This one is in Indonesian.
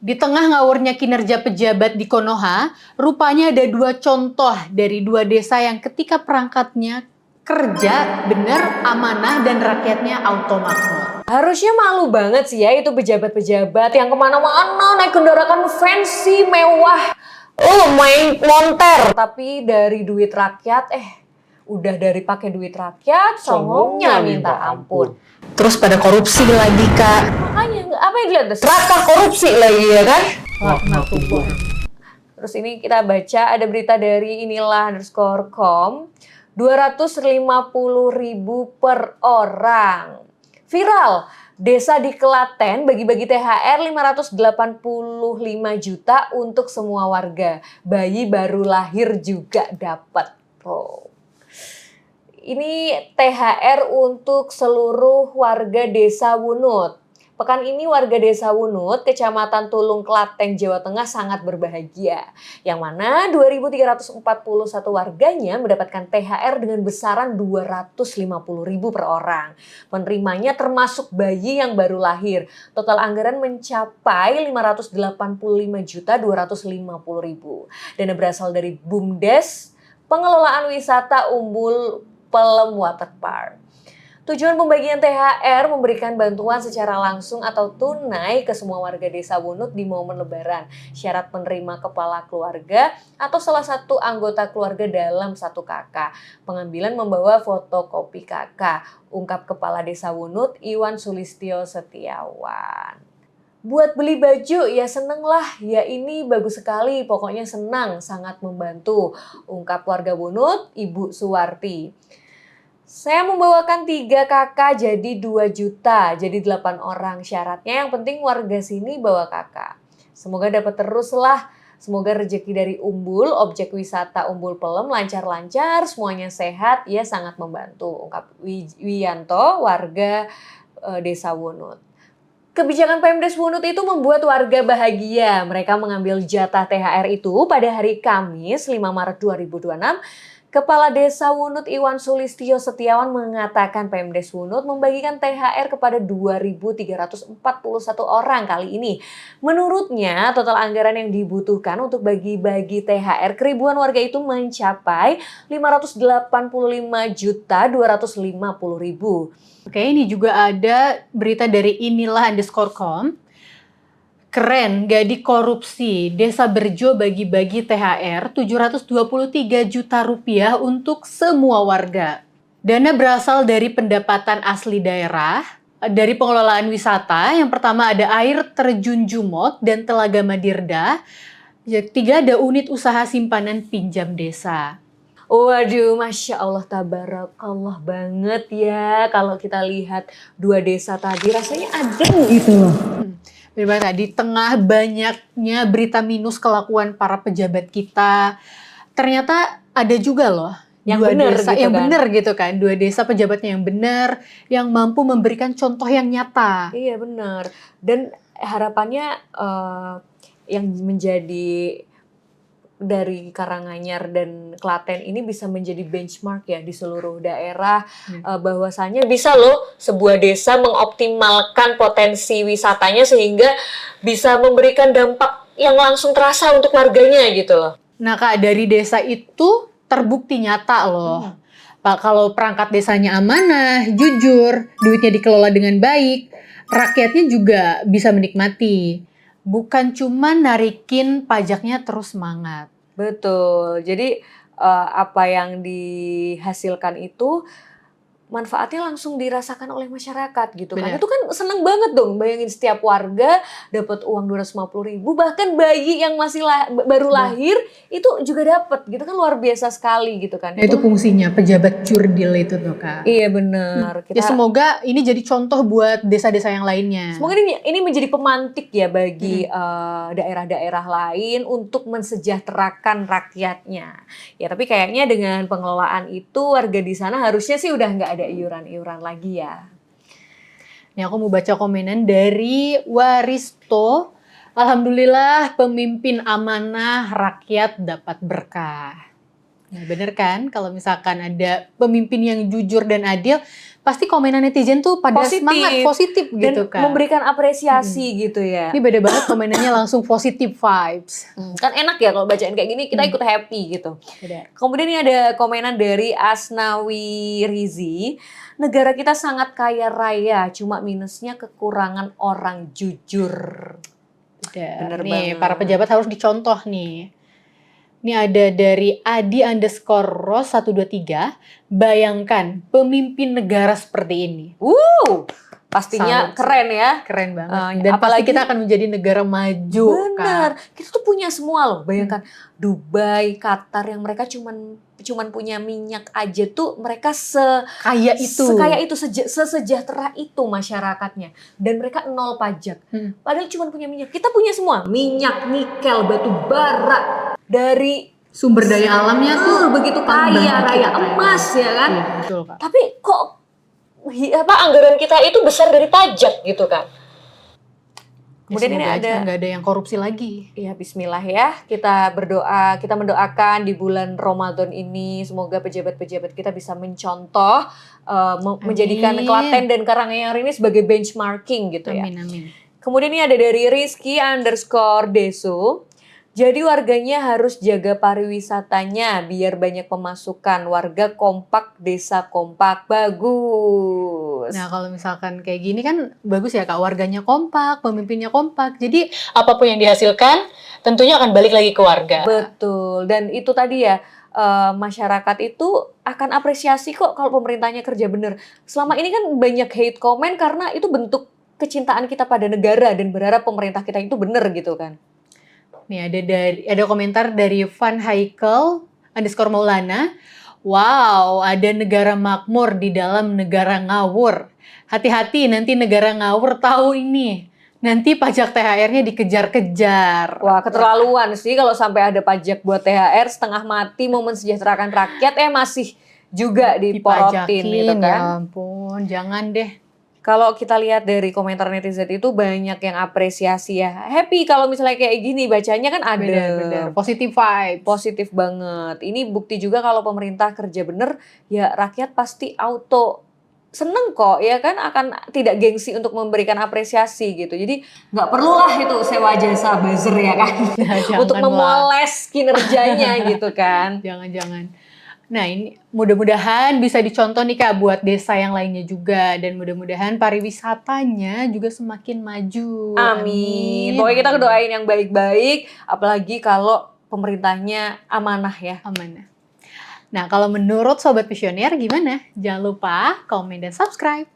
Di tengah ngawurnya kinerja pejabat di Konoha, rupanya ada dua contoh dari dua desa yang ketika perangkatnya kerja bener, amanah, dan rakyatnya auto makmur. Harusnya malu banget sih ya itu pejabat-pejabat yang kemana-mana naik kendaraan fancy, mewah, main monter. Tapi dari duit rakyat, udah dari pakai duit rakyat, songongnya minta ampun. Terus pada korupsi lagi, Kak. Makanya apa yang dilihat? Serata korupsi lagi ya kan? Terus ini kita baca ada berita dari inilah_com, 250.000 per orang. Viral, desa di Klaten bagi-bagi THR 585 juta untuk semua warga. Bayi baru lahir juga dapat. Ini THR untuk seluruh warga desa Wunut. Pekan ini warga desa Wunut, Kecamatan Tulung, Klaten, Jawa Tengah sangat berbahagia. Yang mana 2.341 warganya mendapatkan THR dengan besaran 250.000 per orang. Penerimanya termasuk bayi yang baru lahir. Total anggaran mencapai 585.250.000. Dana berasal dari BUMDes, Pengelolaan Wisata Umbul Pelem Water Park. Tujuan pembagian THR memberikan bantuan secara langsung atau tunai ke semua warga desa Wunut di momen Lebaran. Syarat penerima kepala keluarga atau salah satu anggota keluarga dalam satu KK. Pengambilan membawa fotokopi KK, ungkap Kepala Desa Wunut Iwan Sulistyo Setiawan. Buat beli baju ya seneng lah, ya ini bagus sekali, pokoknya senang, sangat membantu, ungkap warga Wunut Ibu Suwarti. Saya membawakan 3 kakak jadi 2 juta, jadi 8 orang. Syaratnya yang penting warga sini bawa kakak. Semoga dapat terus lah. Semoga rezeki dari Umbul, objek wisata Umbul Pelem lancar-lancar, semuanya sehat, ya sangat membantu. Ungkap Wiyanto, warga desa Wunut. Kebijakan Pemdes Wunut itu membuat warga bahagia. Mereka mengambil jatah THR itu pada hari Kamis 5 Maret 2026. Kepala Desa Wunut Iwan Sulistyo Setiawan mengatakan Pemdes Wunut membagikan THR kepada 2.341 orang kali ini. Menurutnya total anggaran yang dibutuhkan untuk bagi-bagi THR ke ribuan warga itu mencapai 585.250.000. Oke, ini juga ada berita dari inilah_com. Keren, gak dikorupsi. Desa Berjo bagi-bagi THR 723 juta rupiah untuk semua warga. Dana berasal dari pendapatan asli daerah, dari pengelolaan wisata. Yang pertama ada air terjun Jumot dan Telaga Madirda. Yang ketiga ada unit usaha simpanan pinjam desa. Waduh, Masya Allah, tabarakallah banget ya. Kalau kita lihat 2 desa tadi rasanya adem gitu loh. Di tengah banyaknya berita minus kelakuan para pejabat kita, ternyata ada juga loh yang benar gitu yang kan. benar gitu kan, 2 desa pejabatnya yang benar, yang mampu memberikan contoh yang nyata. Iya benar. Dan harapannya yang menjadi dari Karanganyar dan Klaten ini bisa menjadi benchmark ya di seluruh daerah, bahwasanya bisa loh sebuah desa mengoptimalkan potensi wisatanya sehingga bisa memberikan dampak yang langsung terasa untuk warganya gitu loh. Nah Kak, dari desa itu terbukti nyata loh. Pak, kalau perangkat desanya amanah, jujur, duitnya dikelola dengan baik, rakyatnya juga bisa menikmati. Bukan cuma narikin pajaknya terus semangat. Betul. Jadi apa yang dihasilkan itu manfaatnya langsung dirasakan oleh masyarakat gitu kan. Benar. Itu kan seneng banget dong, bayangin setiap warga dapat uang 250.000, bahkan bayi yang masih baru lahir itu juga dapat gitu kan, luar biasa sekali gitu kan. Itu fungsinya pejabat curdil itu tuh Kak. Iya benar. Ya semoga ini jadi contoh buat desa-desa yang lainnya. Semoga ini menjadi pemantik ya bagi daerah-daerah lain untuk mensejahterakan rakyatnya. Ya tapi kayaknya dengan pengelolaan itu warga di sana harusnya sih udah nggak ada iuran-iuran lagi ya. Nih aku mau baca komenan dari Waristo. Alhamdulillah pemimpin amanah, rakyat dapat berkah. Nah, bener kan kalau misalkan ada pemimpin yang jujur dan adil, pasti komenan netizen tuh pada Positif. semangat positif Dan gitu kan. memberikan apresiasi gitu ya. Ini beda banget komenannya langsung positive vibes. Kan enak ya kalau bacain kayak gini kita ikut happy gitu. Beda. Kemudian ini ada komenan dari Asnawi Rizi. Negara kita sangat kaya raya, cuma minusnya kekurangan orang jujur. Bener Nih, banget. para pejabat harus dicontoh nih. Ini ada dari Adi_Ros 123. Bayangkan pemimpin negara seperti ini. Pastinya Salut sih. keren ya. Keren banget. Dan pasti apalagi kita akan menjadi negara maju. bener. Kak. Kita tuh punya semua loh. Bayangkan Dubai, Qatar yang mereka cuman punya minyak aja tuh mereka Kayak itu. sekaya itu, sesejahtera itu masyarakatnya. Dan mereka nol pajak. Padahal cuma punya minyak. Kita punya semua. Minyak, nikel, batu bara. Dari Sumber daya alamnya tuh begitu tambah kaya raya, kita emas ya kan. Iya, betul, Kak. Tapi kok anggaran kita itu besar dari pajak gitu kan. Kemudian ini ada nggak ada yang korupsi lagi. ya bismillah ya. Kita berdoa, kita mendoakan di bulan Ramadan ini semoga pejabat-pejabat kita bisa mencontoh menjadikan Klaten dan Karanganyar ini sebagai benchmarking gitu ya. Amin. Kemudian ini ada dari Rizky_Deso. Jadi warganya harus jaga pariwisatanya biar banyak pemasukan. Warga kompak, desa kompak. Bagus. Nah, kalau misalkan kayak gini kan bagus ya Kak, warganya kompak, pemimpinnya kompak. Jadi apapun yang dihasilkan tentunya akan balik lagi ke warga. Betul. Dan itu tadi ya, masyarakat itu akan apresiasi kok kalau pemerintahnya kerja bener. Selama ini kan banyak hate comment karena itu bentuk kecintaan kita pada negara dan berharap pemerintah kita itu bener gitu kan. Nih ada komentar dari Van_Heikel_Maulana. Wow, ada negara makmur di dalam negara ngawur. Hati-hati nanti negara ngawur tahu ini. Nanti pajak THR-nya dikejar-kejar. Wah, keterlaluan sih kalau sampai ada pajak buat THR setengah mati mau mensejahterakan rakyat masih juga diporotin gitu kan. Ya ampun, jangan deh. Kalau kita lihat dari komentar netizen itu banyak yang apresiasi ya. Happy kalau misalnya kayak gini bacanya kan ada. Benar. Positive vibes. Positif banget. Ini bukti juga kalau pemerintah kerja bener ya rakyat pasti auto seneng kok ya kan, akan tidak gengsi untuk memberikan apresiasi gitu. Jadi nggak perlulah itu sewa jasa buzzer ya kan. Untuk memoles kinerjanya gitu kan. Jangan. Nah ini mudah-mudahan bisa dicontoh nih Kak buat desa yang lainnya juga. Dan mudah-mudahan pariwisatanya juga semakin maju. Amin. Pokoknya kita doain yang baik-baik. Apalagi kalau pemerintahnya amanah ya. Amanah. Nah kalau menurut Sobat Visioner gimana? Jangan lupa komen dan subscribe.